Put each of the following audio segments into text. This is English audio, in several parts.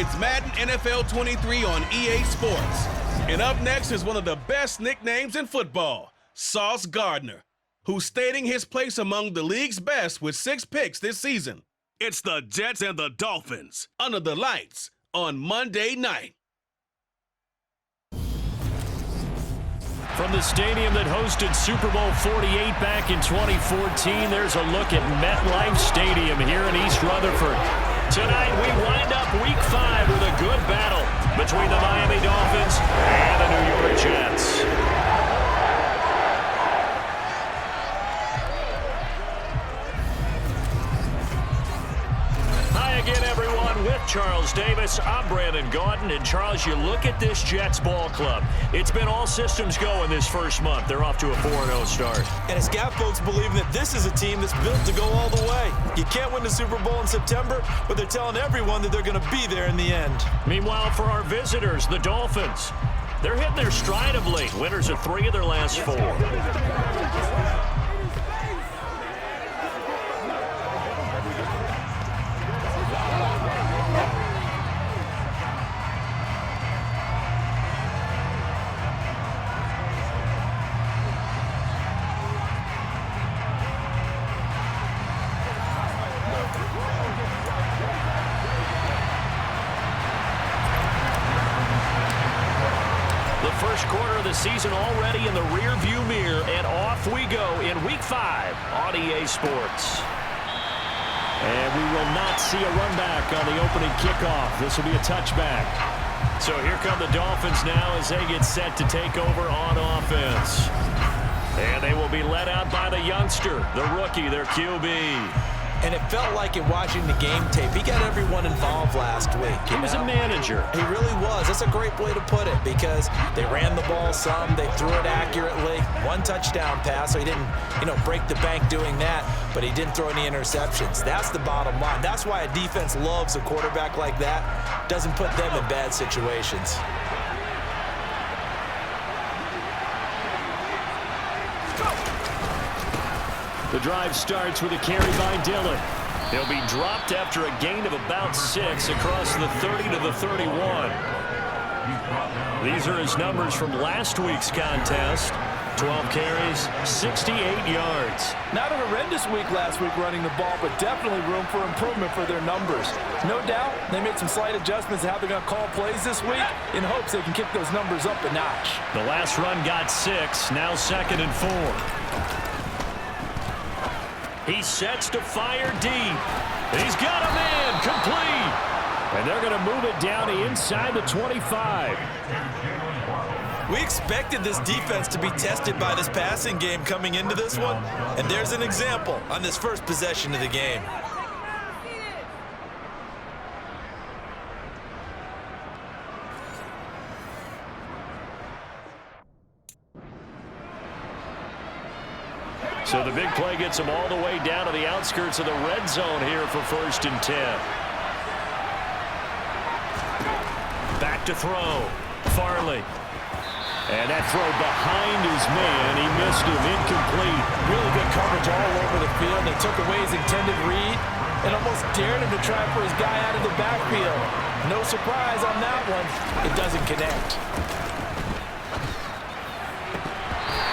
It's Madden NFL 23 on EA Sports. And up next is one of the best nicknames in football, Sauce Gardner, who's stating his place among the league's best with 6 picks this season. It's the Jets and the Dolphins under the lights on Monday night. From the stadium that hosted Super Bowl 48 back in 2014, there's a look at MetLife Stadium here in East Rutherford. Tonight, we wind up Week 5 with a good battle between the Miami Dolphins and the New York Jets. Hi again, everyone. With Charles Davis, I'm Brandon Gaudin. And Charles, you look at this Jets ball club. It's been all systems go in this first month. They're off to a 4-0 start. And it's got folks believing that this is a team that's built to go all the way. You can't win the Super Bowl in September, but they're telling everyone that they're going to be there in the end. Meanwhile, for our visitors, the Dolphins, they're hitting their stride of late. Winners of 3 of their last 4. First quarter of the season already in the rear-view mirror, and off we go in Week 5 on EA Sports. And we will not see a run back on the opening kickoff. This will be a touchback. So here come the Dolphins now as they get set to take over on offense. And they will be led out by the youngster, the rookie, their QB. And it felt like in watching the game tape, he got everyone involved last week. He was a manager. He really was. That's a great way to put it because they ran the ball some, they threw it accurately. 1 touchdown pass, so he didn't, break the bank doing that, but he didn't throw any interceptions. That's the bottom line. That's why a defense loves a quarterback like that. Doesn't put them in bad situations. The drive starts with a carry by Dillon. He'll be dropped after a gain of about 6 across the 30 to the 31. These are his numbers from last week's contest. 12 carries, 68 yards. Not a horrendous week last week running the ball, but definitely room for improvement for their numbers. No doubt they made some slight adjustments to how they're going to call plays this week in hopes they can kick those numbers up a notch. The last run got 6, now 2nd and 4. He sets to fire deep. He's got a man complete. And they're going to move it down to inside the 25. We expected this defense to be tested by this passing game coming into this one. And there's an example on this first possession of the game. So the big play gets him all the way down to the outskirts of the red zone here for 1st and 10. Back to throw. Farley. And that throw behind his man. He missed him. Incomplete. Really good coverage all over the field. They took away his intended read and almost dared him to try for his guy out of the backfield. No surprise on that one. It doesn't connect.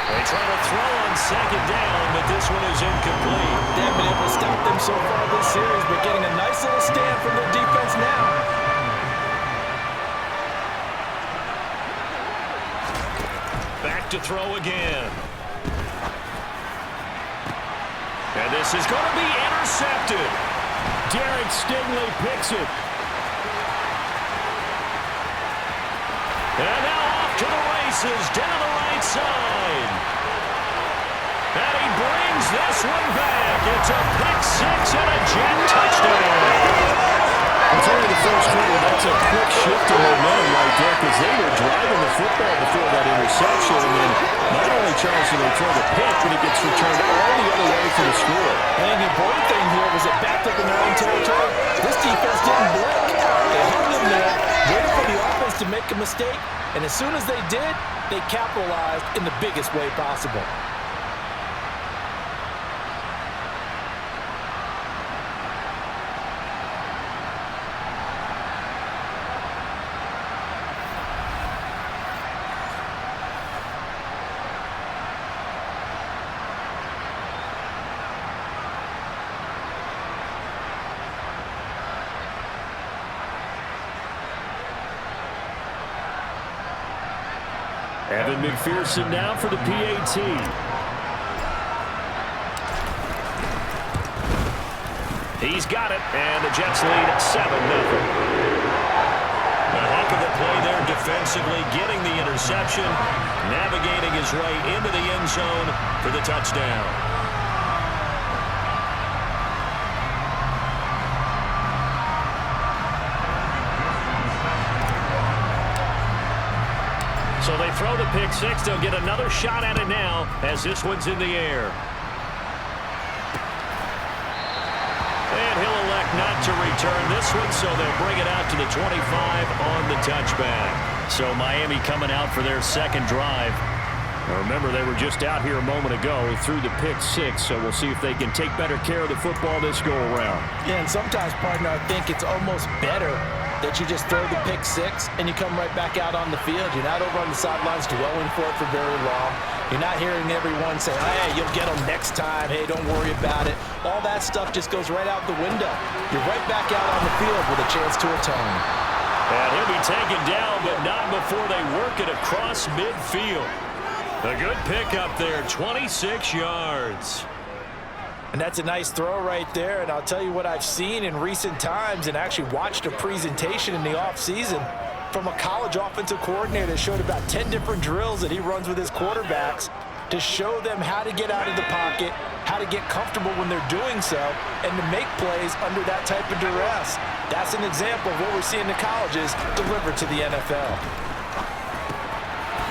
They try to throw on 2nd down, but this one is incomplete. They haven't been able to stop them so far this series, but getting a nice little stand from their defense now. Back to throw again. And this is going to be intercepted. Derek Stingley picks it. And now off to the races, down the right side. And he brings this one back. It's a pick 6 and a Jet touchdown. It's only the first quarter. That's a quick shift in momentum right there because they were driving the football before that interception. And then not only Charles did they throw the pick, but it gets returned all the other way for the score. And the important thing here was it backed up in their own territory. This defense didn't blink. They hung in there, waited for the offense to make a mistake, and as soon as they did, they capitalized in the biggest way possible. Evan McPherson now for the PAT. He's got it, and the Jets lead 7-0. A heck of a play there defensively, getting the interception, navigating his way into the end zone for the touchdown. So they throw the pick six. They'll get another shot at it now as this one's in the air. And he'll elect not to return this one, so they'll bring it out to the 25 on the touchback. So Miami coming out for their second drive. Now remember, they were just out here a moment ago through the pick six, so we'll see if they can take better care of the football this go-around. Yeah, and sometimes, partner, I think it's almost better that you just throw the pick six and you come right back out on the field. You're not over on the sidelines dwelling for it for very long. You're not hearing everyone say, hey, you'll get them next time. Hey, don't worry about it. All that stuff just goes right out the window. You're right back out on the field with a chance to atone. And he'll be taken down, but not before they work it across midfield. A good pickup there, 26 yards. And that's a nice throw right there. And I'll tell you what I've seen in recent times and actually watched a presentation in the offseason from a college offensive coordinator that showed about 10 different drills that he runs with his quarterbacks to show them how to get out of the pocket, how to get comfortable when they're doing so, and to make plays under that type of duress. That's an example of what we're seeing the colleges deliver to the NFL.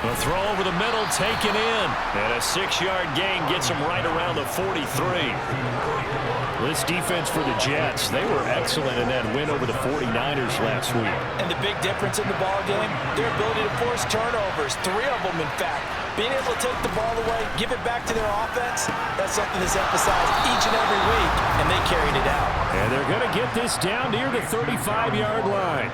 A throw over the middle, taken in. And a 6-yard gain gets him right around the 43. This defense for the Jets, they were excellent in that win over the 49ers last week. And the big difference in the ball game, their ability to force turnovers, 3 of them in fact. Being able to take the ball away, give it back to their offense, that's something that's emphasized each and every week, and they carried it out. And they're going to get this down near the 35-yard line.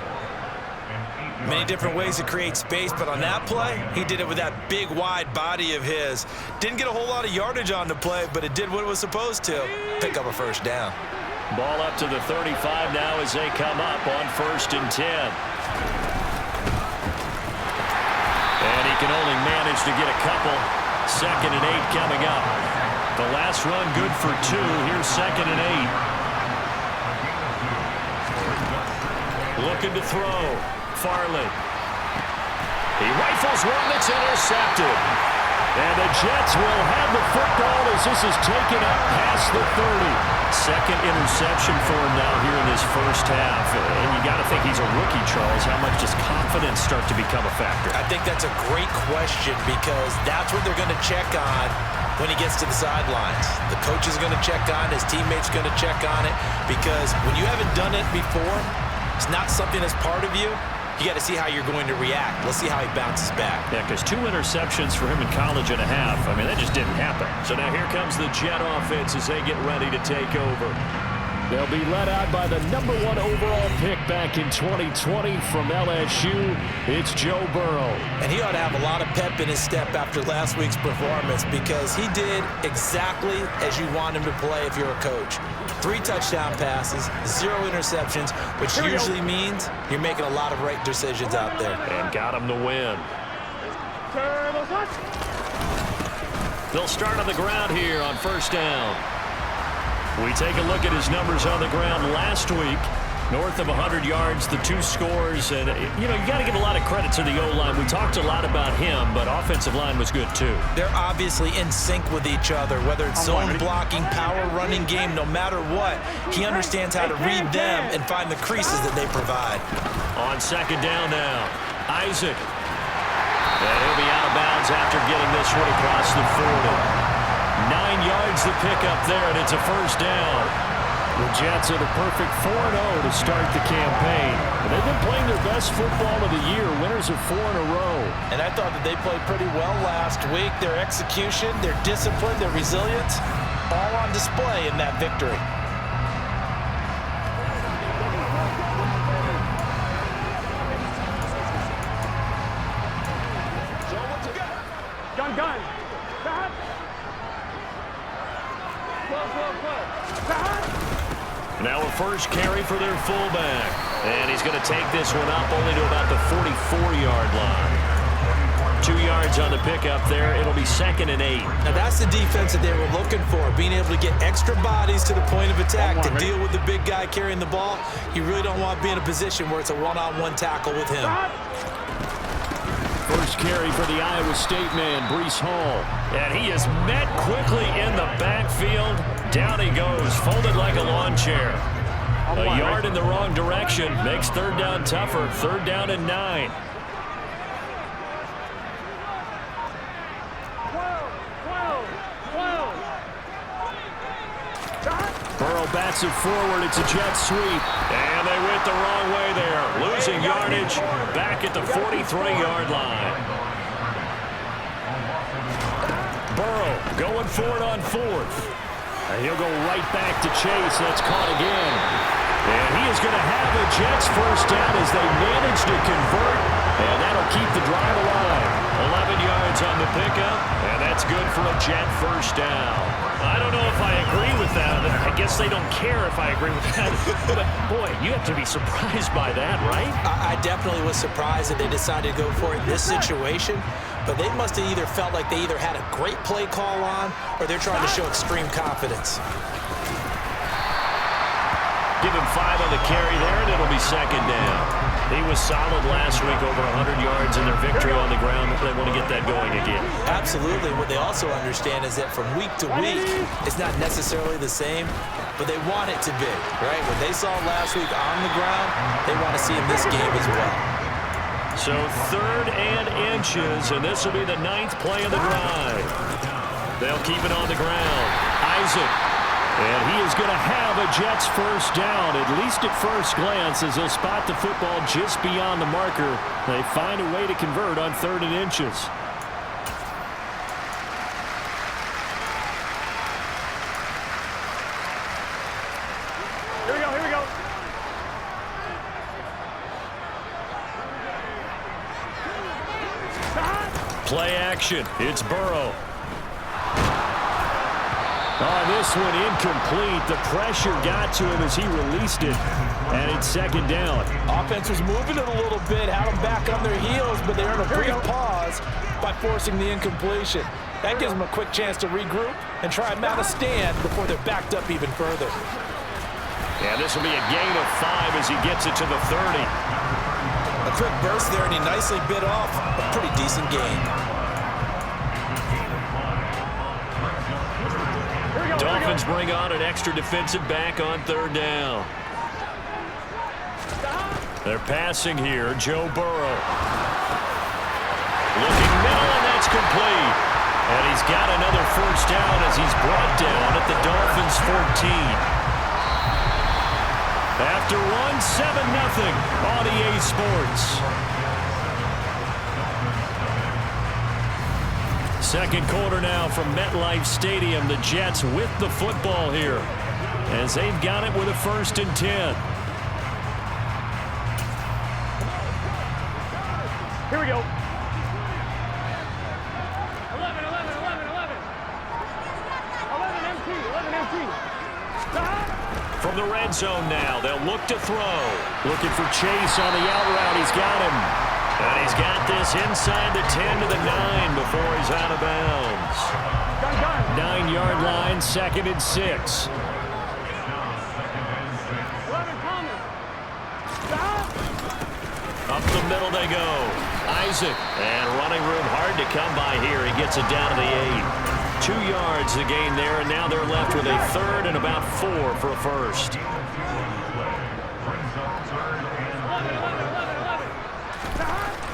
Many different ways to create space, but on that play, he did it with that big, wide body of his. Didn't get a whole lot of yardage on the play, but it did what it was supposed to. Pick up a first down. Ball up to the 35 now as they come up on 1st and 10. And he can only manage to get a couple. 2nd and 8 coming up. The last run good for 2. Here's 2nd and 8. Looking to throw. Farley. He rifles one that's intercepted. And the Jets will have the football as this is taken up past the 30. Second interception for him now here in this first half. And you got to think he's a rookie, Charles. How much does confidence start to become a factor? I think that's a great question because that's what they're going to check on when he gets to the sidelines. The coach is going to check on, his teammates going to check on it because when you haven't done it before, it's not something that's part of you. You got to see how you're going to react. Let's see how he bounces back. Yeah, because 2 interceptions for him in college and a half. I mean, that just didn't happen. So now here comes the Jet offense as they get ready to take over. They'll be led out by the #1 overall pick back in 2020 from LSU. It's Joe Burrow. And he ought to have a lot of pep in his step after last week's performance because he did exactly as you want him to play if you're a coach. 3 touchdown passes, 0 interceptions, which usually means you're making a lot of right decisions out there. And got him to win. They'll start on the ground here on 1st down. We take a look at his numbers on the ground last week. North of 100 yards, the 2 scores. And, you know, you got to give a lot of credit to the O-line. We talked a lot about him, but offensive line was good, too. They're obviously in sync with each other, whether it's zone blocking, power running game, no matter what. He understands how to read them and find the creases that they provide. On 2nd down now, Isaac. And he'll be out of bounds after getting this one across the 40. 9 yards to pick up there, and it's a 1st down. The Jets are the perfect 4-0 to start the campaign. And they've been playing their best football of the year, winners of 4 in a row. And I thought that they played pretty well last week. Their execution, their discipline, their resilience, all on display in that victory. Gun. Now a first carry for their fullback. And he's going to take this one up only to about the 44-yard line. 2 yards on the pickup there. It'll be 2nd and 8. Now that's the defense that they were looking for, being able to get extra bodies to the point of attack to deal with the big guy carrying the ball. You really don't want to be in a position where it's a one-on-one tackle with him. First carry for the Iowa State man, Breece Hall. And he is met quickly in the backfield. Down he goes, folded like a lawn chair. A yard in the wrong direction makes 3rd down tougher. 3rd down and 9. Burrow bats it forward. It's a jet sweep. And they went the wrong way there. Losing yardage back at the 43-yard line. Burrow going for it on 4th. And he'll go right back to Chase. That's caught again. And he is going to have a Jets first down as they manage to convert. And that'll keep the drive alive. 11 yards on the pickup. And that's good for a Jet first down. I don't know if I agree with that. I guess they don't care if I agree with that. But, boy, you have to be surprised by that, right? I definitely was surprised that they decided to go for it in this situation. But they must have either felt like they either had a great play call on or they're trying to show extreme confidence. Give him 5 on the carry there, and it'll be 2nd down. He was solid last week, over 100 yards in their victory on the ground. They want to get that going again. Absolutely. What they also understand is that from week to week, it's not necessarily the same, but they want it to be, right? What they saw last week on the ground, they want to see in this game as well. So 3rd and inches, and this will be the 9th play of the drive. They'll keep it on the ground. Isaac. And he is going to have a Jets first down, at least at first glance, as they'll spot the football just beyond the marker. They find a way to convert on 3rd and inches. Here we go, here we go. Play action. It's Burrow. Oh, this one incomplete. The pressure got to him as he released it. And it's 2nd down. Offense was moving it a little bit, had them back on their heels, but they earned a brief pause by forcing the incompletion. That gives them a quick chance to regroup and try and mount a stand before they're backed up even further. And this will be a gain of 5 as he gets it to the 30. A quick burst there, and he nicely bit off a pretty decent gain. Dolphins bring on an extra defensive back on 3rd down. They're passing here. Joe Burrow. Looking middle, and that's complete. And he's got another first down as he's brought down at the Dolphins' 14. After one, 7-0 on EA Sports. Second quarter now from MetLife Stadium. The Jets with the football here as they've got it with a 1st and 10. Here we go. 11, 11, 11, 11. From the red zone now, they'll look to throw. Looking for Chase on the out route. He's got him. And he's got this inside the 10 to the 9 before he's out of bounds. 9-yard line, 2nd and 6. Up the middle they go. Isaac. And running room hard to come by here. He gets it down to the 8. 2 yards the gain there, and now they're left with a 3rd and about 4 for a first.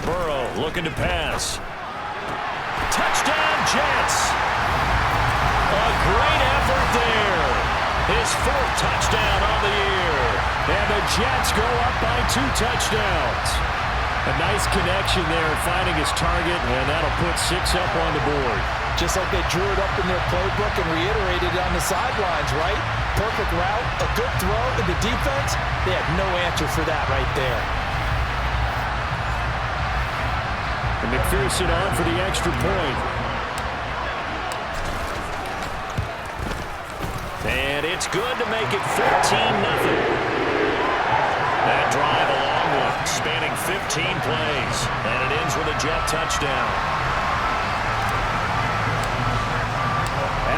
Burrow looking to pass. Touchdown, Jets. A great effort there. His 4th touchdown on the year. And the Jets go up by 2 touchdowns. A nice connection there, finding his target, and that'll put 6 up on the board. Just like they drew it up in their playbook and reiterated it on the sidelines, right? Perfect route, a good throw, and the defense, they had no answer for that right there. And McPherson on for the extra point. And it's good to make it 14-0. That drive, a long one, spanning 15 plays, and it ends with a Jet touchdown.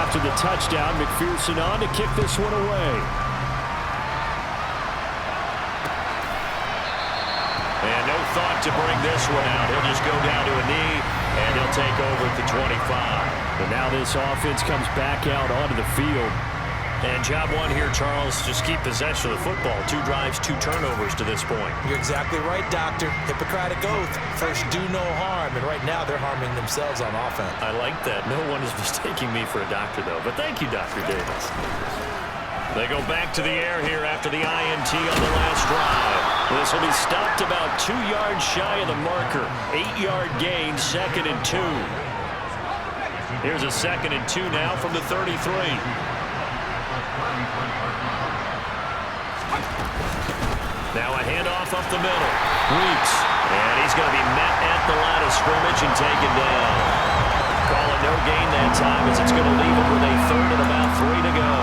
After the touchdown, McPherson on to kick this one away. And no thought to bring this one out. He'll just go down to a knee, and he'll take over at the 25. But now this offense comes back out onto the field. And job one here, Charles, just keep possession of the football. 2 drives, 2 turnovers to this point. You're exactly right, Doctor. Hippocratic oath. First, do no harm. And right now, they're harming themselves on offense. I like that. No one is mistaking me for a doctor, though. But thank you, Dr. Davis. They go back to the air here after the INT on the last drive. This will be stopped about 2 yards shy of the marker. 8-yard gain, 2nd and 2. Here's a 2nd and 2 now from the 33. Now a handoff up the middle. Weeks. And he's going to be met at the line of scrimmage and taken down. Call it no gain that time as it's going to leave him with a 3rd and about 3 to go.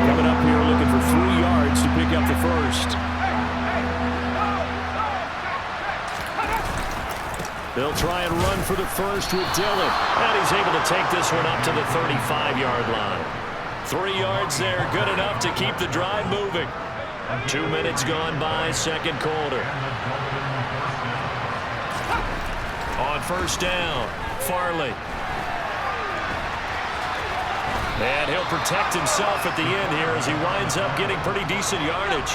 Coming up here looking for 3 yards to pick up the first. They'll try and run for the first with Dillon. And he's able to take this one up to the 35-yard line. 3 yards there, good enough to keep the drive moving. 2 minutes gone by, 2nd quarter. On 1st down, Farley. And he'll protect himself at the end here as he winds up getting pretty decent yardage.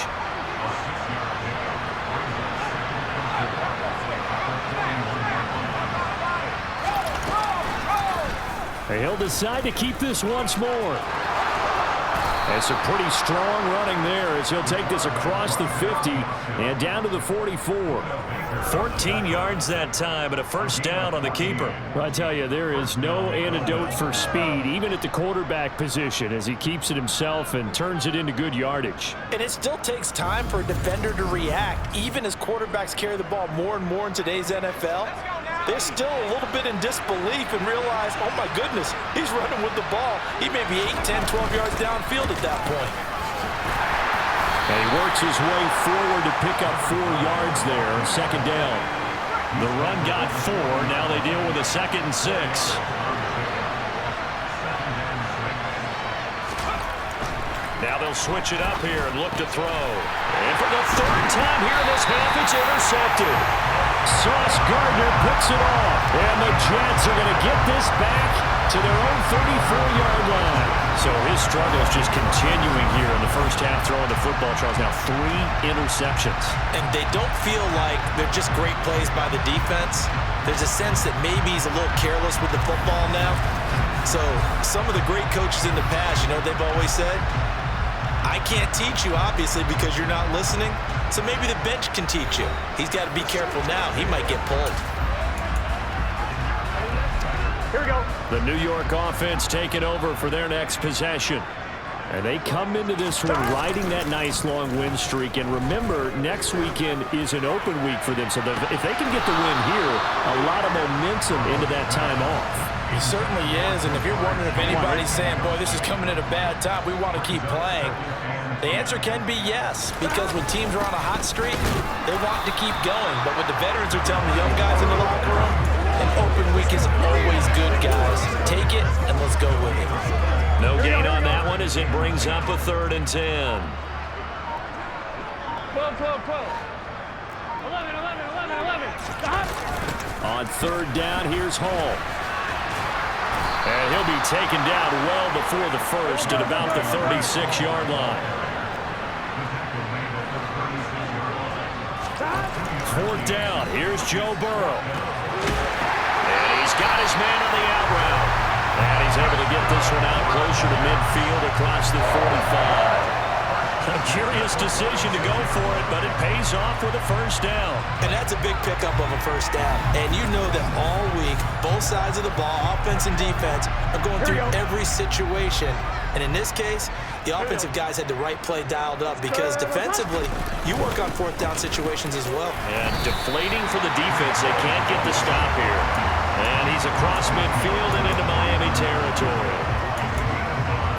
He'll decide to keep this once more. That's a pretty strong running there as he'll take this across the 50 and down to the 44. 14 yards that time, but a 1st down on the keeper. Well, I tell you, there is no antidote for speed, even at the quarterback position, as he keeps it himself and turns it into good yardage. And it still takes time for a defender to react. Even as quarterbacks carry the ball more and more in today's NFL, they're still a little bit in disbelief and realize, oh my goodness, he's running with the ball. He may be 8, 10, 12 yards downfield at that point. And he works his way forward to pick up 4 yards there, 2nd down. The run got 4. Now they deal with a 2nd and 6. Now they'll switch it up here and look to throw. And for the 3rd time here in this half, it's intercepted. Sauce Gardner picks it off. And the Jets are going to get this back to their own 34-yard line. So his struggle is just continuing here in the 1st half throwing the football, Charles. Now 3 interceptions. And they don't feel like they're just great plays by the defense. There's a sense that maybe he's a little careless with the football now. So some of the great coaches in the past, you know, they've always said, I can't teach you, obviously, because you're not listening. So maybe the bench can teach you. He's got to be careful now. He might get pulled. Here we go. The New York offense taking over for their next possession. And they come into this one riding that nice long win streak. And remember, next weekend is an open week for them. So if they can get the win here, a lot of momentum into that time off. He certainly is, and if you're wondering if anybody's saying, boy, this is coming at a bad time, we want to keep playing, the answer can be yes, because when teams are on a hot streak, they want to keep going. But what the veterans are telling the young guys in the locker room, an open week is always good, guys. Take it, and let's go with it. No gain on that one as it brings up a 3rd and 10. 12, 12, 12. 11, 11, 11, 11. On 3rd down, here's Hall. And he'll be taken down well before the 1st at about the 36-yard line. 4th down. Here's Joe Burrow. And he's got his man on the out route. And he's able to get this one out closer to midfield across the 45. A curious decision to go for it, but it pays off with a 1st down. And that's a big pickup of a 1st down. And you know that all week, both sides of the ball, offense and defense, are going through every situation. And in this case, the offensive guys had the right play dialed up because defensively, you work on 4th down situations as well. And deflating for the defense. They can't get the stop here. And he's across midfield and into Miami territory.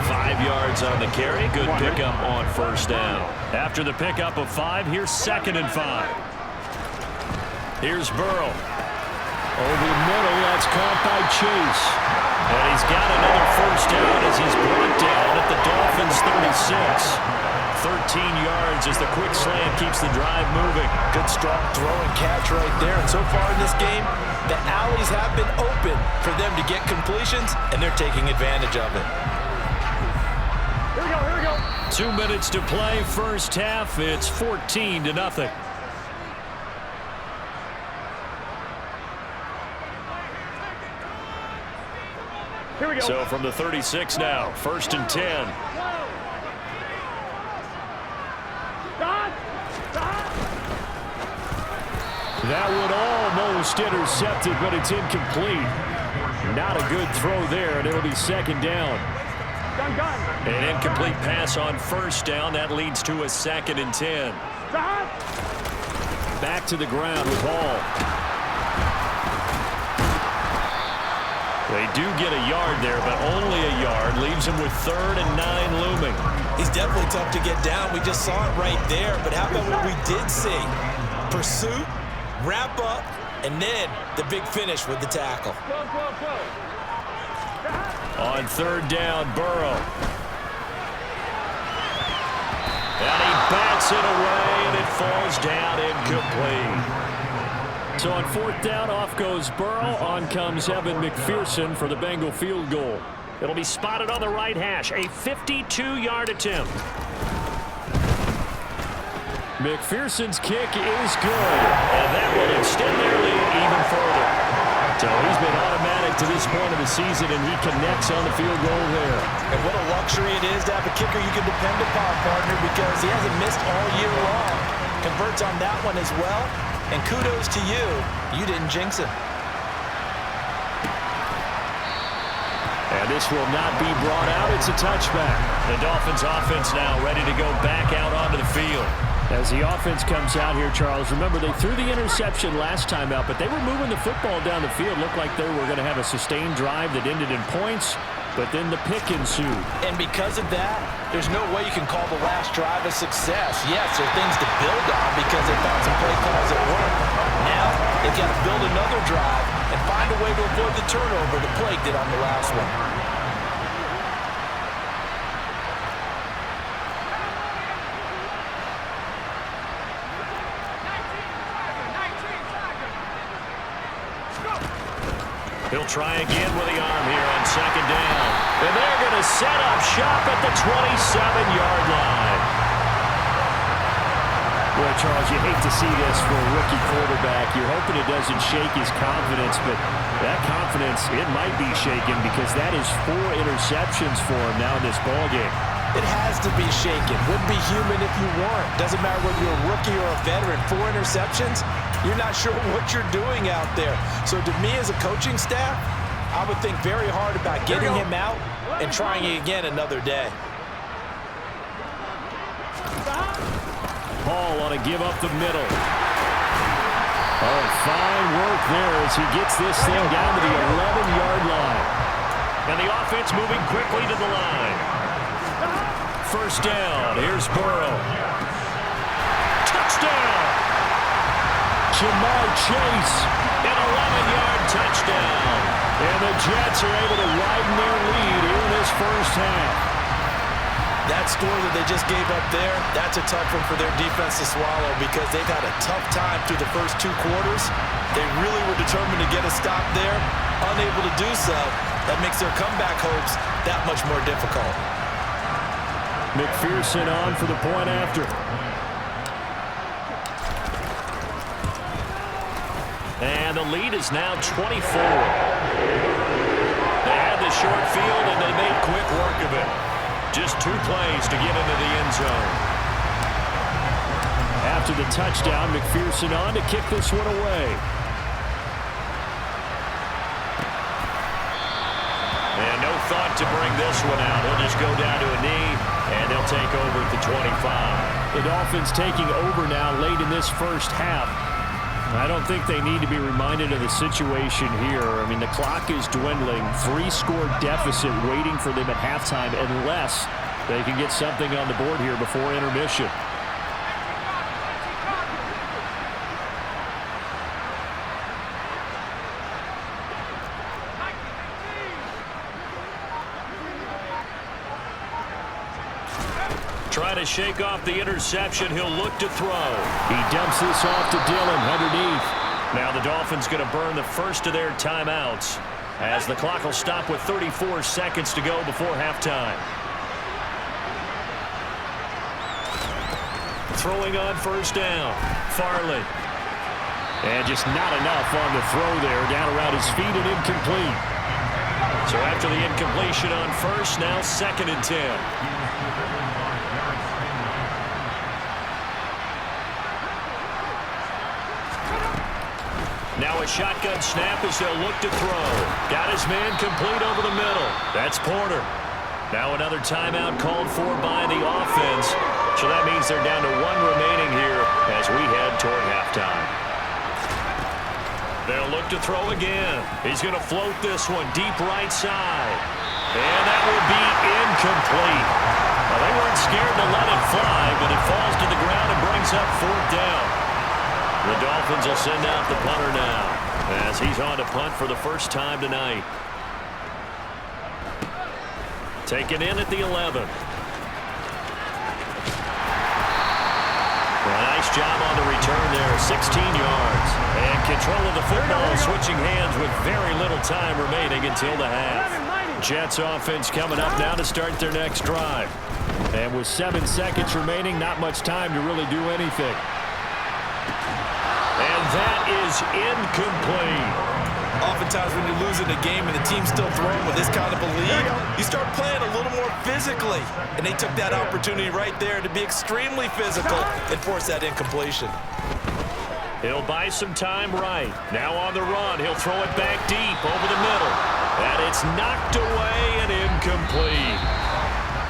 5 yards on the carry. Good pickup on 1st down. After the pickup of 5, here's 2nd and 5. Here's Burrow. Over the middle, that's caught by Chase. And he's got another first down as he's brought down at the Dolphins' 36. 13 yards as the quick slant keeps the drive moving. Good strong throw and catch right there. And so far in this game, the alleys have been open for them to get completions, and they're taking advantage of it. Here we go, here we go. 2 minutes to play, first half. It's 14-0. Here we go. So from the 36 now, 1st and 10. That one almost intercepted, but it's incomplete. Not a good throw there, and it'll be 2nd down. Gun. An incomplete pass on 1st down. That leads to a 2nd and 10. Back to the ground with Hall. They do get a yard there, but only a yard. Leaves him with 3rd and 9 looming. He's definitely tough to get down. We just saw it right there. But how about what we did see? Pursuit, wrap up, and then the big finish with the tackle. On 3rd down, Burrow. And he bats it away, and it falls down incomplete. So on 4th down, off goes Burrow. On comes Evan McPherson for the Bengal field goal. It'll be spotted on the right hash. A 52-yard attempt. McPherson's kick is good. And that will extend their lead even further. So he's been automatic to this point of the season, and he connects on the field goal there. And what a luxury it is to have a kicker you can depend upon, partner, because he hasn't missed all year long. Converts on that one as well. And kudos to you. You didn't jinx him. And this will not be brought out. It's a touchback. The Dolphins offense now ready to go back out onto the field. As the offense comes out here, Charles, remember they threw the interception last time out, but they were moving the football down the field. Looked like they were going to have a sustained drive that ended in points, but then the pick ensued. And because of that, there's no way you can call the last drive a success. Yes, there are things to build on because they found some play calls that work. Now, they've got to build another drive and find a way to avoid the turnover that plagued it on the last one. He'll try again with the arm here on 2nd down. And they're going to set up shop at the 27-yard line. Boy, Charles, you hate to see this for a rookie quarterback. You're hoping it doesn't shake his confidence, but that confidence, it might be shaken because that is 4 interceptions for him now in this ballgame. It has to be shaken. Wouldn't be human if you weren't. Doesn't matter whether you're a rookie or a veteran. 4 interceptions, you're not sure what you're doing out there. So to me as a coaching staff, I would think very hard about getting him out and trying it again another day. Hall on a give up the middle. Oh, fine work there as he gets this thing down to the 11-yard line. And the offense moving quickly to the line. 1st down. Here's Burrow. Touchdown! Jamar Chase, an 11-yard touchdown. And the Jets are able to widen their lead here in this first half. That score that they just gave up there, that's a tough one for their defense to swallow because they've had a tough time through the first 2 quarters. They really were determined to get a stop there, unable to do so. That makes their comeback hopes that much more difficult. McPherson on for the point after. And the lead is now 24. They had the short field, and they made quick work of it. Just 2 plays to get into the end zone. After the touchdown, McPherson on to kick this one away. And no thought to bring this one out. He'll just go down to a knee, and they'll take over at the 25. The Dolphins taking over now late in this first half. I don't think they need to be reminded of the situation here. I mean, the clock is dwindling. 3-score deficit waiting for them at halftime unless they can get something on the board here before intermission. to shake off the interception. He'll look to throw. He dumps this off to Dillon underneath. Now the Dolphins going to burn the first of their timeouts as the clock will stop with 34 seconds to go before halftime. Throwing on first down. Farley. And just not enough on the throw there. Down around his feet and incomplete. So after the incompletion on first, now 2nd and 10. Now a shotgun snap as they'll look to throw. Got his man complete over the middle. That's Porter. Now another timeout called for by the offense. So that means they're down to 1 remaining here as we head toward halftime. They'll look to throw again. He's going to float this one deep right side. And that will be incomplete. Well, they weren't scared to let it fly, but it falls to the ground and brings up 4th down. The Dolphins will send out the punter now as he's on to punt for the first time tonight. Taken in at the 11. Nice job on the return there, 16 yards. And control of the football, switching hands with very little time remaining until the half. Jets offense coming up now to start their next drive. And with 7 seconds remaining, not much time to really do anything. And that is incomplete. Oftentimes when you're losing a game and the team's still throwing with this kind of a lead, you start playing a little more physically. And they took that opportunity right there to be extremely physical and force that incompletion. He'll buy some time right. Now on the run, he'll throw it back deep over the middle. And it's knocked away and incomplete.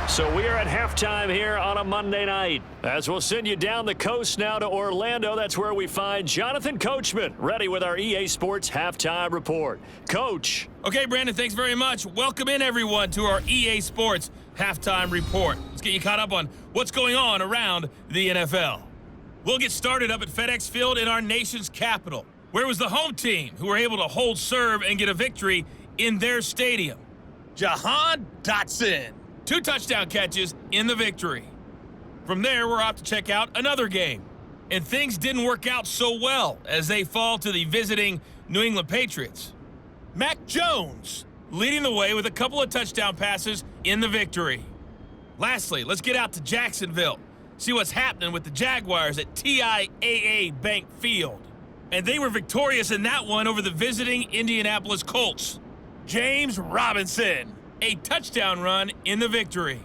So we are at halftime here on a Monday night. As we'll send you down the coast now to Orlando. That's where we find Jonathan Coachman, ready with our EA Sports Halftime Report. Coach. Okay, Brandon, thanks very much. Welcome in, everyone, to our EA Sports Halftime Report. Let's get you caught up on what's going on around the NFL. We'll get started up at FedEx Field in our nation's capital, where it was the home team who were able to hold serve and get a victory in their stadium. Jahan Dotson. 2 touchdown catches in the victory. From there, we're off to check out another game. And things didn't work out so well as they fall to the visiting New England Patriots. Mac Jones leading the way with a couple of touchdown passes in the victory. Lastly, let's get out to Jacksonville. See what's happening with the Jaguars at TIAA Bank Field. And they were victorious in that one over the visiting Indianapolis Colts. James Robinson. A touchdown run in the victory.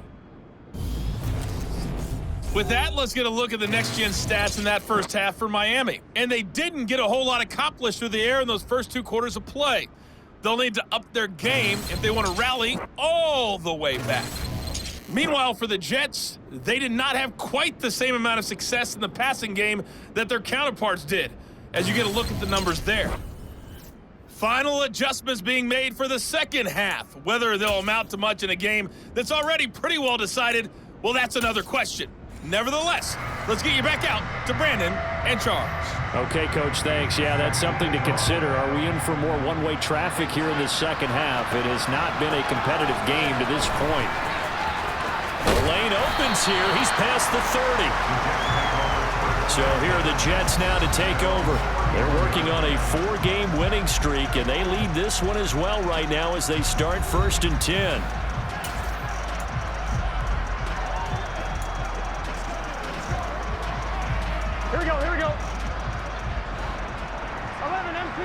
With that, let's get a look at the next-gen stats in that first half for Miami. And they didn't get a whole lot accomplished through the air in those first 2 quarters of play. They'll need to up their game if they want to rally all the way back. Meanwhile, for the Jets, they did not have quite the same amount of success in the passing game that their counterparts did, as you get a look at the numbers there. Final adjustments being made for the second half. Whether they'll amount to much in a game that's already pretty well decided, well, that's another question. Nevertheless, let's get you back out to Brandon and Charles. Okay, Coach, thanks. Yeah, that's something to consider. Are we in for more one-way traffic here in the second half? It has not been a competitive game to this point. The lane opens here. He's past the 30. So here are the Jets now to take over. They're working on a 4-game winning streak, and they lead this one as well right now as they start 1st and 10. Here we go, here we go. 11 MT.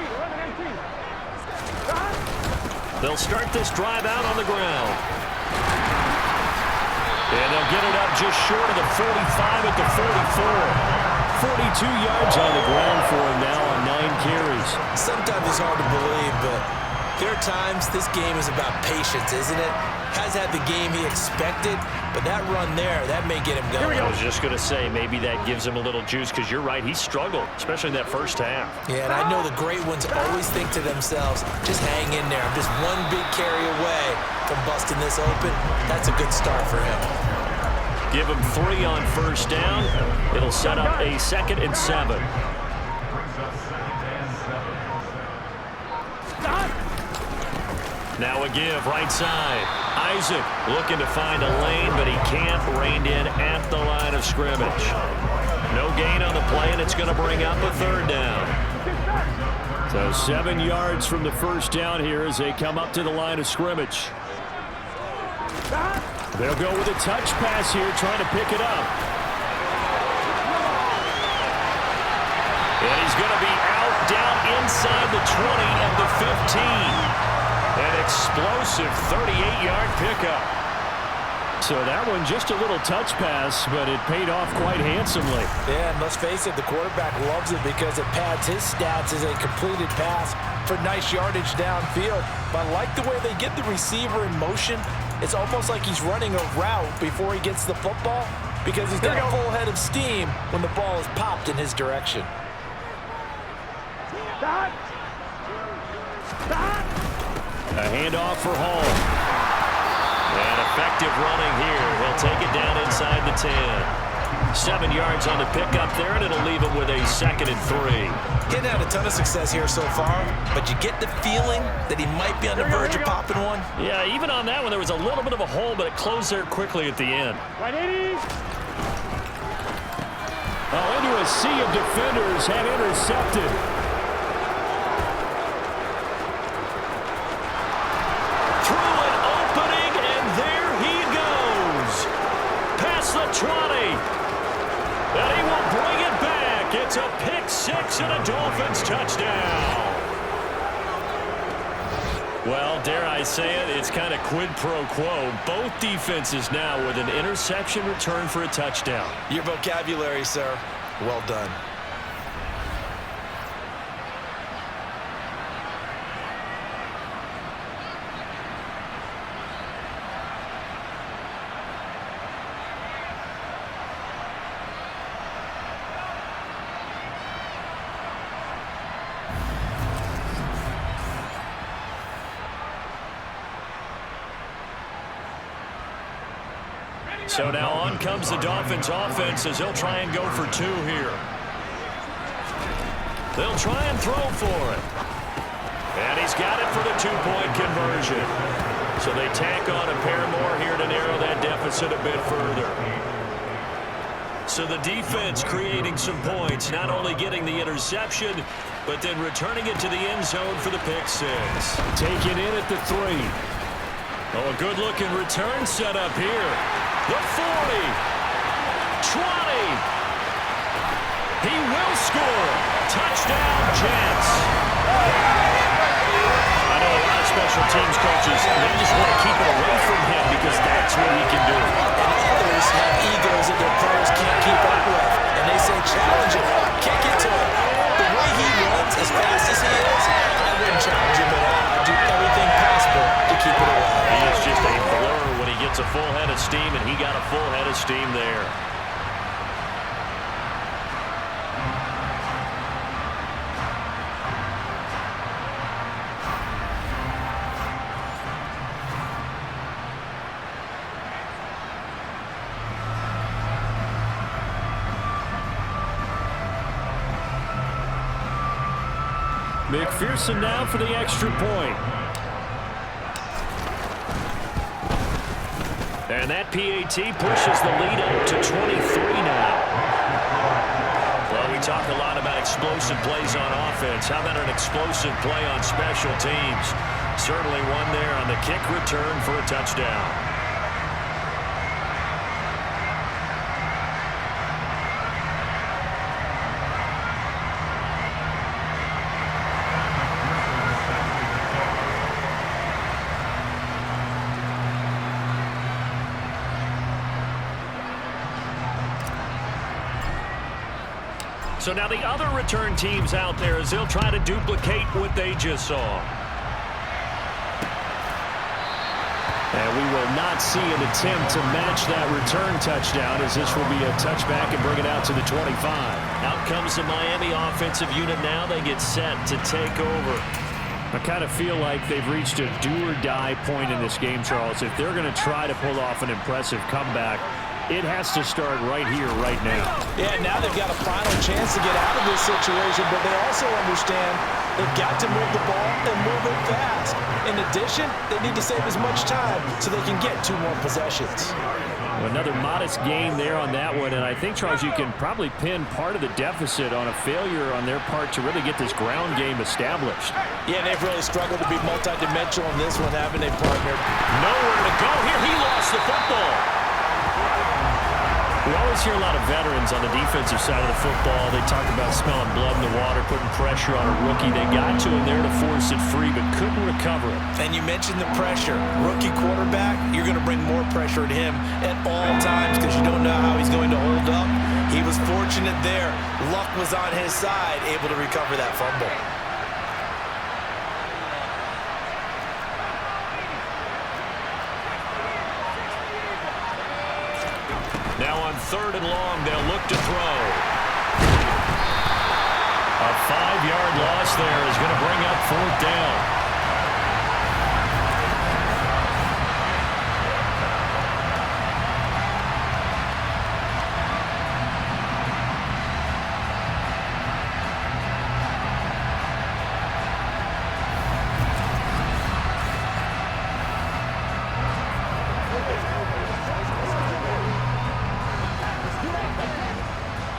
They'll start this drive out on the ground. And they'll get it up just short of the 45 at the 44. 42 yards on the ground for him now on 9 carries. Sometimes it's hard to believe, but there are times this game is about patience, isn't it? Has had the game he expected, but that run there, that may get him going. I was just going to say, maybe that gives him a little juice, because you're right, he struggled, especially in that first half. Yeah, and I know the great ones always think to themselves, just hang in there. I'm just one big carry away from busting this open. That's a good start for him. Give him 3 on first down. It'll set up a 2nd and 7. Now a give right side. Isaac looking to find a lane, but he can't. Reined in at the line of scrimmage. No gain on the play, and it's going to bring up a third down. So 7 yards from the first down here as they come up to the line of scrimmage. They'll go with a touch pass here, trying to pick it up. And he's going to be out down inside the 20 of the 15. An explosive 38-yard pickup. So that one just a little touch pass, but it paid off quite handsomely. Yeah, and let's face it, the quarterback loves it because it pads his stats as a completed pass for nice yardage downfield. But I like the way they get the receiver in motion. It's almost like he's running a route before he gets the football because he's got a full head of steam when the ball is popped in his direction. A handoff for Hall. And effective running here. He'll take it down inside the 10. 7 yards on the pickup there, and it'll leave him with a 2nd and 3. He hadn't had a ton of success here so far, but you get the feeling that he might be on the verge of popping one. Yeah, even on that one, there was a little bit of a hole, but it closed there quickly at the end. Right, 80. Oh, into a sea of defenders and intercepted. Through an opening, and there he goes. Past the 20. And he will bring it back. It's a pick 6 and a Dolphins touchdown. Well, dare I say it, it's kind of quid pro quo. Both defenses now with an interception return for a touchdown. Your vocabulary, sir. Well done. So now on comes the Dolphins offense as they'll try and go for 2 here. They'll try and throw for it. And he's got it for the 2-point conversion. So they tack on a pair more here to narrow that deficit a bit further. So the defense creating some points, not only getting the interception, but then returning it to the end zone for the pick 6. Taken in at the 3. Oh, a good-looking return set up here. The 40, 20. He will score. Touchdown, Jets. I know a lot of special teams coaches, they just want to keep it away from him because that's what he can do. And others have egos that their players can't keep up with. And they say, challenge him. Kick it to him. The way he runs, as fast as he is, I wouldn't challenge him at all. I'd do everything possible to keep it away. He is just a blur when he gets a full head of steam, and he got a full head of steam there. McPherson now for the extra point. And that PAT pushes the lead up to 23 now. Well, we talk a lot about explosive plays on offense. How about an explosive play on special teams? Certainly one there on the kick return for a touchdown. So now the other return teams out there as they'll try to duplicate what they just saw. And we will not see an attempt to match that return touchdown as this will be a touchback and bring it out to the 25. Out comes the Miami offensive unit now. They get set to take over. I kind of feel like they've reached a do-or-die point in this game, Charles. If they're going to try to pull off an impressive comeback, it has to start right here, right now. Yeah, now they've got a final chance to get out of this situation, but they also understand they've got to move the ball and move it fast. In addition, they need to save as much time so they can get 2 more possessions. Another modest gain there on that one, and I think, Charles, you can probably pin part of the deficit on a failure on their part to really get this ground game established. Yeah, they've really struggled to be multidimensional in this one, haven't they, partner? Nowhere to go here. He lost the football. We always hear a lot of veterans on the defensive side of the football. They talk about smelling blood in the water, putting pressure on a rookie. They got to him there to force it free, but couldn't recover it. And you mentioned the pressure. Rookie quarterback, you're going to bring more pressure at him at all times because you don't know how he's going to hold up. He was fortunate there. Luck was on his side, able to recover that fumble. Now on 3rd and long, they'll look to throw. A 5-yard loss there is going to bring up 4th down.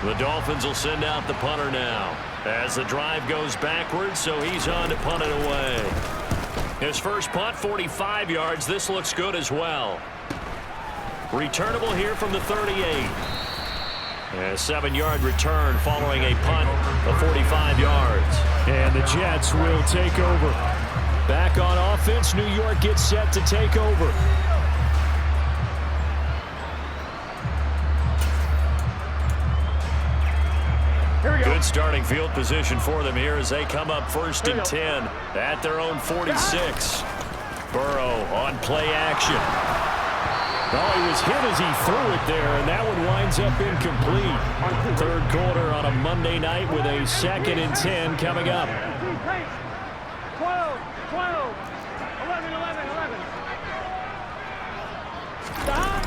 The Dolphins will send out the punter now as the drive goes backwards, so he's on to punt it away. His first punt, 45 yards. This looks good as well. Returnable here from the 38. A 7-yard return following a punt of 45 yards. And the Jets will take over. Back on offense, New York gets set to take over. Good starting field position for them here as they come up 1st and 10 at their own 46. Burrow on play action. Oh, he was hit as he threw it there, and that one winds up incomplete. 3rd quarter on a Monday night with a 2nd and 10 coming up. 12, 12, 11, 11, 11. Stop.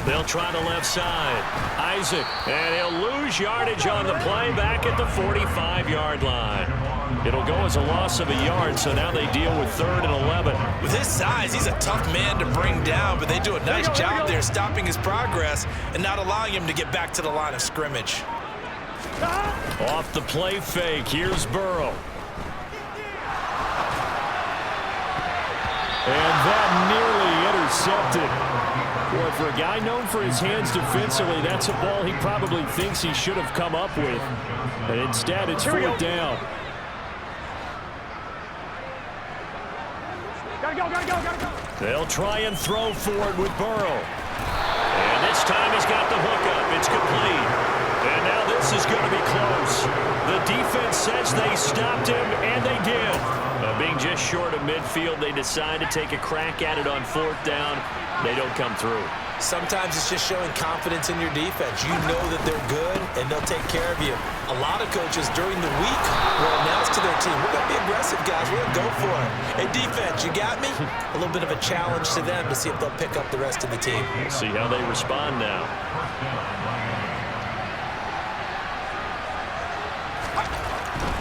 They'll try the left side. Isaac, and he'll lose yardage on the play back at the 45-yard line. It'll go as a loss of a yard, so now they deal with 3rd and 11. With his size, he's a tough man to bring down, but they do a nice job there stopping his progress and not allowing him to get back to the line of scrimmage. Off the play fake, here's Burrow. And that nearly intercepted. Boy, for a guy known for his hands defensively, that's a ball he probably thinks he should have come up with. And instead, it's 4th down. Gotta go, gotta go, gotta go. They'll try and throw for it with Burrow. And this time he's got the hookup. It's complete. And now this is going to be close. The defense says they stopped him, and they did. Being just short of midfield, they decide to take a crack at it on 4th down. They don't come through. Sometimes it's just showing confidence in your defense. You know that they're good, and they'll take care of you. A lot of coaches during the week will announce to their team, we're going to be aggressive, guys. We're going to go for it. Hey, defense, you got me? A little bit of a challenge to them to see if they'll pick up the rest of the team. We'll see how they respond now.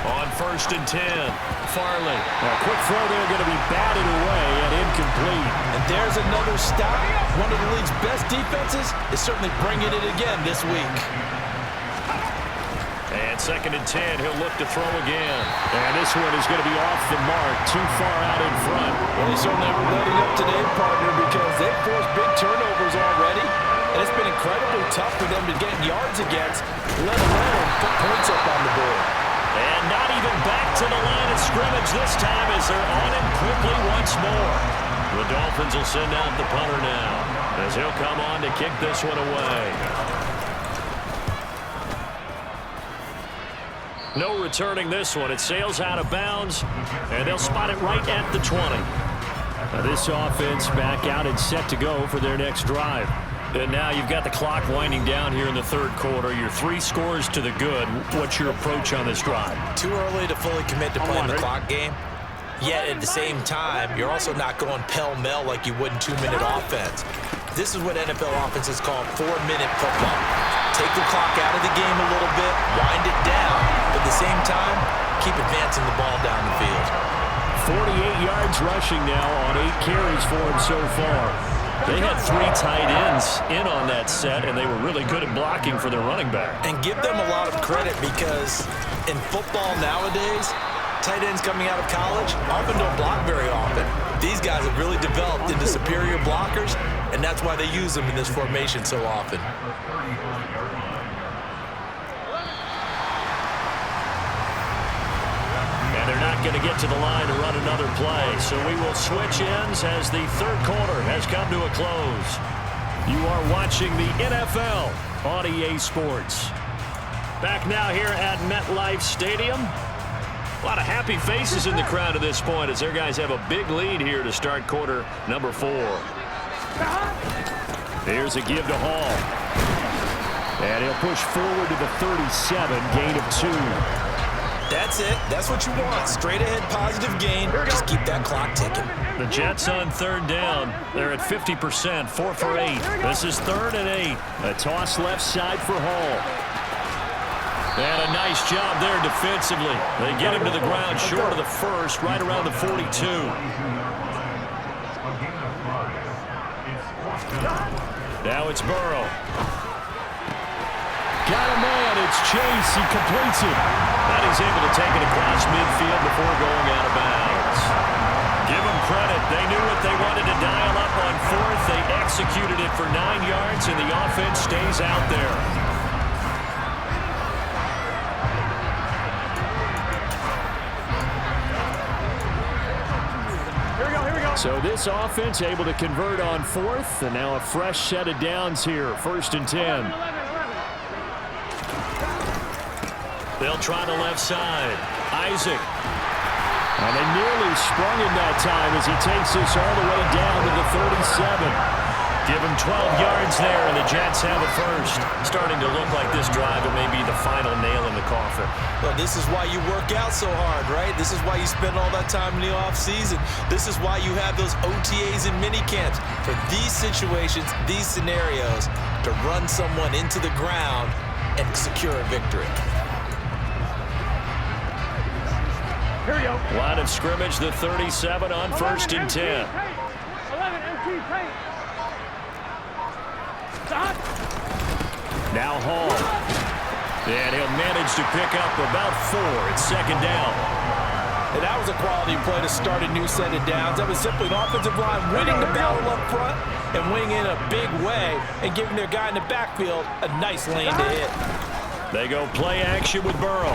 On 1st and 10, Farley. A quick throw there going to be batted away and incomplete. And there's another stop. One of the league's best defenses is certainly bringing it again this week. And 2nd and 10, he'll look to throw again. And this one is going to be off the mark, too far out in front. Well, they certainly aren't letting up today, partner, because they've forced big turnovers already. And it's been incredibly tough for them to get yards against, let alone put points up on the board. And not even back to the line of scrimmage this time as they're on him quickly once more. The Dolphins will send out the punter now as he'll come on to kick this one away. No returning this one. It sails out of bounds, and they'll spot it right at the 20. Now this offense back out and set to go for their next drive. And now you've got the clock winding down here in the 3rd quarter. You're 3 scores to the good. What's your approach on this drive? Too early to fully commit to playing the clock game. Yet at the same time, you're also not going pell-mell like you would in 2-minute offense. This is what NFL offenses call 4-minute football. Take the clock out of the game a little bit, wind it down, but at the same time, keep advancing the ball down the field. 48 yards rushing now on 8 carries for him so far. They had 3 tight ends in on that set, and they were really good at blocking for their running back. And give them a lot of credit because in football nowadays, tight ends coming out of college often don't block very often. These guys have really developed into superior blockers, and that's why they use them in this formation so often. And they're not going to get to the line to run another play, so we will switch ends as the third quarter has come to a close. You are watching the NFL on EA Sports. Back now here at MetLife Stadium. A lot of happy faces in the crowd at this point as their guys have a big lead here to start quarter number 4. Here's a give to Hall. And he'll push forward to the 37, gain of 2. That's it. That's what you want. Straight ahead positive gain. Just keep that clock ticking. The Jets on third down. They're at 50%, 4 for 8. This is 3rd and 8. A toss left side for Hall. And a nice job there defensively. They get him to the ground short of the first, right around the 42. Now it's Burrow. Got a man. It's Chase. He completes it. And he's able to take it across midfield before going out of bounds. Give them credit. They knew what they wanted to dial up on 4th. They executed it for 9 yards, and the offense stays out there. So this offense able to convert on 4th, and now a fresh set of downs here, 1st and 10. They'll try the left side. Isaac. And they nearly sprung him that time as he takes this all the way down to the 37. Give him 12 yards there, and the Jets have a first. Starting to look like this drive, it may be the final nail in the coffin. Well, this is why you work out so hard, right? This is why you spend all that time in the offseason. This is why you have those OTAs and minicamps. For these situations, these scenarios, to run someone into the ground and secure a victory. Here we go. Line of scrimmage, the 37 on 1st and 10. 11 MT paint. Now Hall. And he'll manage to pick up about 4. It's 2nd down. And that was a quality play to start a new set of downs. That was simply an offensive line winning the battle up front and winning in a big way and giving their guy in the backfield a nice lane to hit. They go play action with Burrow.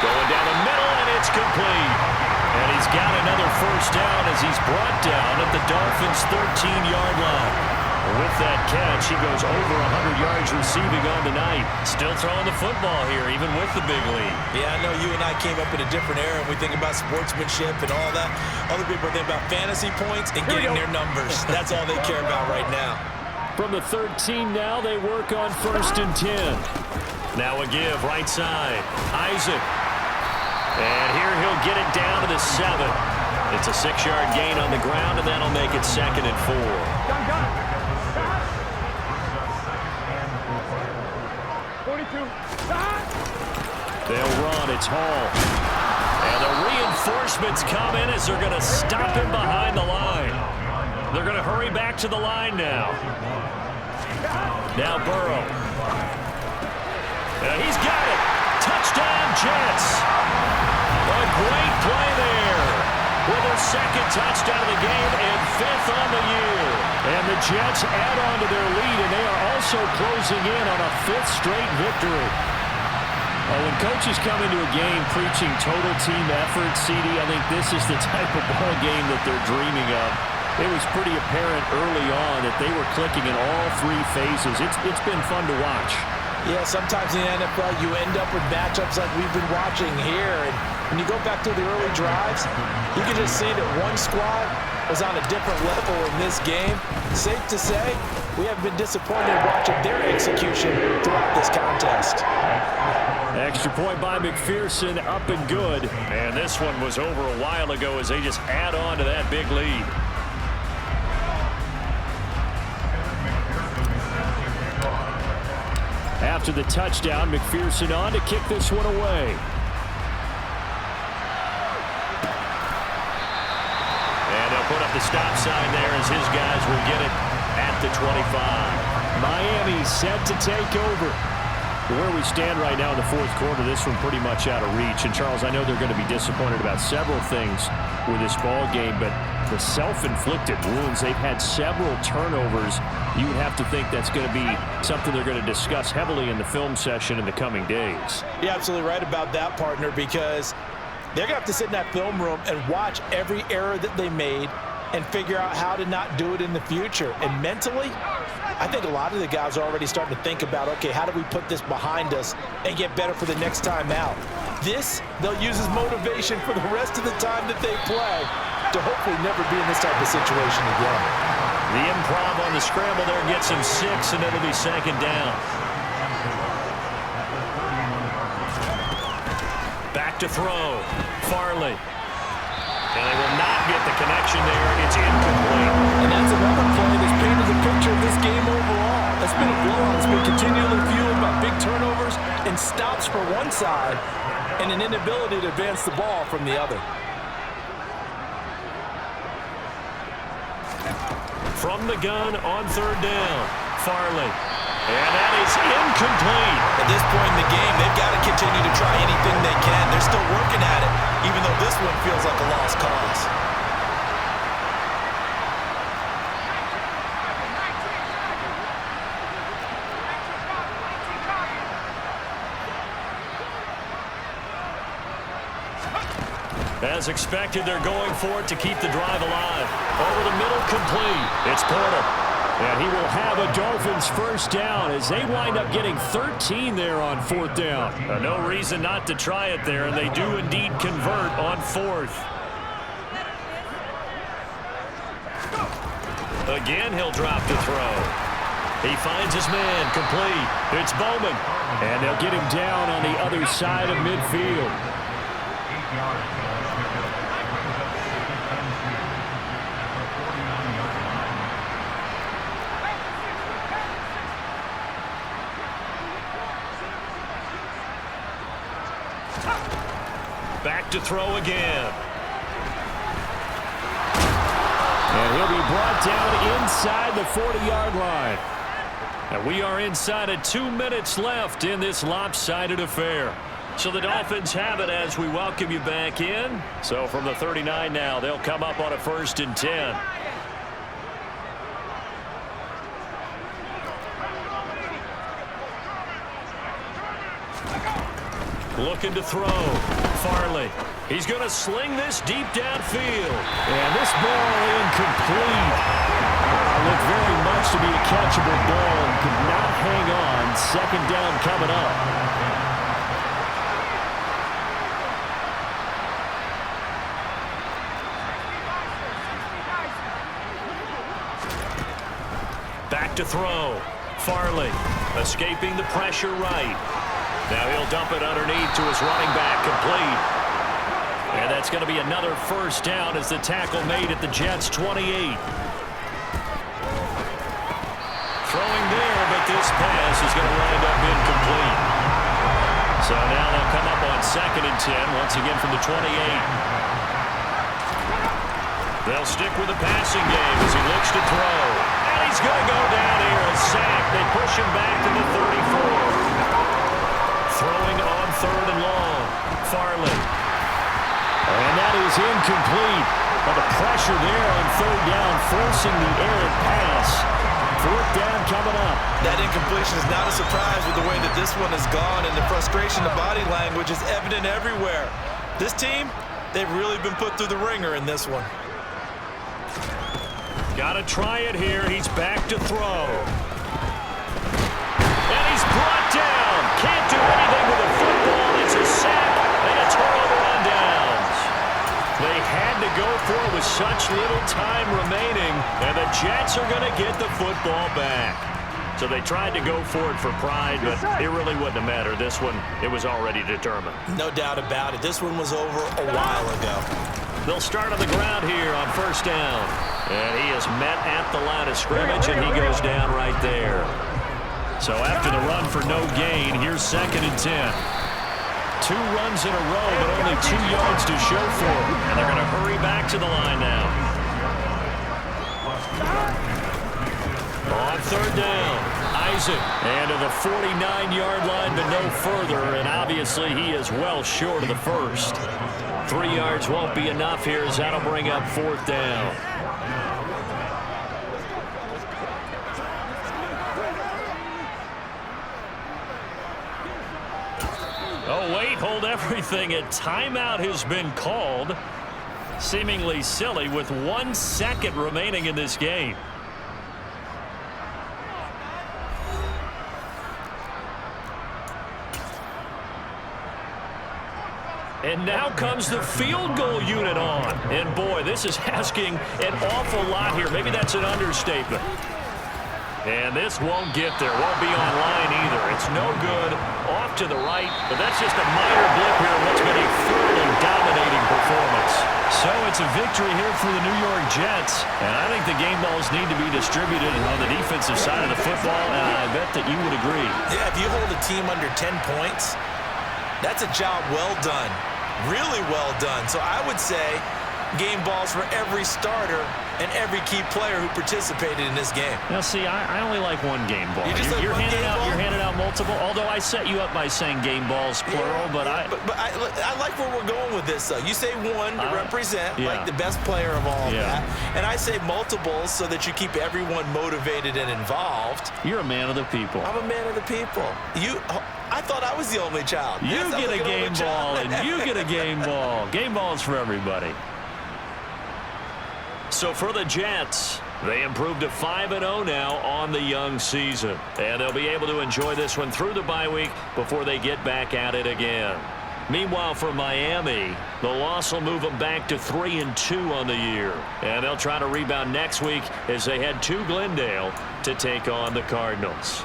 Going down the middle, and it's complete. And he's got another first down as he's brought down at the Dolphins' 13-yard line. With that catch, he goes over 100 yards receiving on the night. Still throwing the football here, even with the big lead. Yeah, I know you and I came up in a different era, and we think about sportsmanship and all that. Other people think about fantasy points and getting their numbers. That's all they care about right now. From the 13 now, they work on 1st and 10. Now a give, right side. Isaac. And here he'll get it down to the 7. It's a 6-yard gain on the ground, and that'll make it 2nd and 4. Gun. 42. They'll run. It's Hall. And the reinforcements come in as they're going to stop him behind the line. They're going to hurry back to the line now. Now Burrow. And he's got it. Touchdown, Jets. A great play there. With their 2nd touchdown of the game and 5th on the year. And the Jets add on to their lead, and they are also closing in on a 5th straight victory. When coaches come into a game preaching total team effort, CD, I think this is the type of ball game that they're dreaming of. It was pretty apparent early on that they were clicking in all 3 phases. It's been fun to watch. Yeah, sometimes in the NFL you end up with matchups like we've been watching here. And when you go back to the early drives, you can just see that one squad was on a different level in this game. Safe to say, we have been disappointed watching their execution throughout this contest. Extra point by McPherson, up and good. And this one was over a while ago as they just add on to that big lead. After the touchdown, McPherson on to kick this one away. And they'll put up the stop sign there as his guys will get it at the 25. Miami set to take over. Where we stand right now in the fourth quarter, this one pretty much out of reach. And, Charles, I know they're going to be disappointed about several things with this ball game, but the self-inflicted wounds, they've had several turnovers. You would have to think that's going to be something they're going to discuss heavily in the film session in the coming days. You're absolutely right about that, partner, because they're going to have to sit in that film room and watch every error that they made and figure out how to not do it in the future. And mentally, I think a lot of the guys are already starting to think about, okay, how do we put this behind us and get better for the next time out? This, they'll use as motivation for the rest of the time that they play to hopefully never be in this type of situation again. The improv on the scramble there gets him 6, and it'll be second down. Back to throw. Farley. And they will not get the connection there. It's incomplete. And that's another play that's painted the picture of this game overall. It's been a blowout. It's been continually fueled by big turnovers and stops for one side and an inability to advance the ball from the other. From the gun on third down. Farley. And that is incomplete. At this point in the game, they've got to continue to try anything they can. They're still working at it, even though this one feels like a lost cause. As expected, they're going for it to keep the drive alive. Over the middle, complete. It's Porter. And he will have a Dolphins first down as they wind up getting 13 there on fourth down. No reason not to try it there, and they do indeed convert on fourth. Again, he'll drop to throw. He finds his man, complete. It's Bowman. And they'll get him down on the other side of midfield. Back to throw again. And he'll be brought down inside the 40-yard line. And we are inside of 2 minutes left in this lopsided affair. So the Dolphins have it as we welcome you back in. So from the 39 now, they'll come up on a 1st and 10. Looking to throw. Farley. He's going to sling this deep downfield. And this ball incomplete. Looked very much to be a catchable ball and could not hang on. Second down coming up. Back to throw. Farley escaping the pressure right. Now he'll dump it underneath to his running back, complete. And that's going to be another first down as the tackle made at the Jets' 28. Throwing there, but this pass is going to wind up incomplete. So now they'll come up on 2nd and 10, once again from the 28. They'll stick with the passing game as he looks to throw. And he's going to go down here, a sack. They push him back to the 34. Throwing on 3rd and long. Farley. And that is incomplete. Well, the pressure there on 3rd down, forcing the errant pass. 4th down coming up. That incompletion is not a surprise with the way that this one has gone, and the frustration, the body language is evident everywhere. This team, they've really been put through the ringer in this one. Got to try it here. He's back to throw. And he's brought down. Can't do anything with the football. It's a sack and a turnover on downs. They had to go for it with such little time remaining, and the Jets are going to get the football back. So they tried to go for it for pride, but it really wouldn't have mattered. This one, it was already determined. No doubt about it. This one was over a while ago. They'll start on the ground here on first down. And he is met at the line of scrimmage, and he goes down right there. So after the run for no gain, here's 2nd and 10. 2 runs in a row, but only 2 yards to show for it. And they're going to hurry back to the line now. On 3rd down, Isaac. And to the 49-yard line, but no further. And obviously, he is well short of the first. 3 yards won't be enough here as that'll bring up 4th down. Oh, wait, hold everything. A timeout has been called. Seemingly silly with 1 second remaining in this game. And now comes the field goal unit on. And boy, this is asking an awful lot here. Maybe that's an understatement. And this won't get there. Won't be on line either. It's no good. Off to the right. But that's just a minor blip here in what's been a thoroughly dominating performance. So it's a victory here for the New York Jets. And I think the game balls need to be distributed on the defensive side of the football. And I bet that you would agree. Yeah, if you hold a team under 10 points, that's a job well done. Really well done. So I would say game balls for every starter and every key player who participated in this game. Now, see, I only like 1 game ball. You're handing out multiple. Although I set you up by saying game balls plural, but I like where we're going with this. Though you say 1 to represent like the best player of all of that, and I say multiples so that you keep everyone motivated and involved. You're a man of the people. I'm a man of the people. I thought I was the only child. You get a game ball, and you get a game ball. Game balls for everybody. So for the Jets, they improved to 5-0 now on the young season. And they'll be able to enjoy this one through the bye week before they get back at it again. Meanwhile, for Miami, the loss will move them back to 3-2 on the year. And they'll try to rebound next week as they head to Glendale to take on the Cardinals.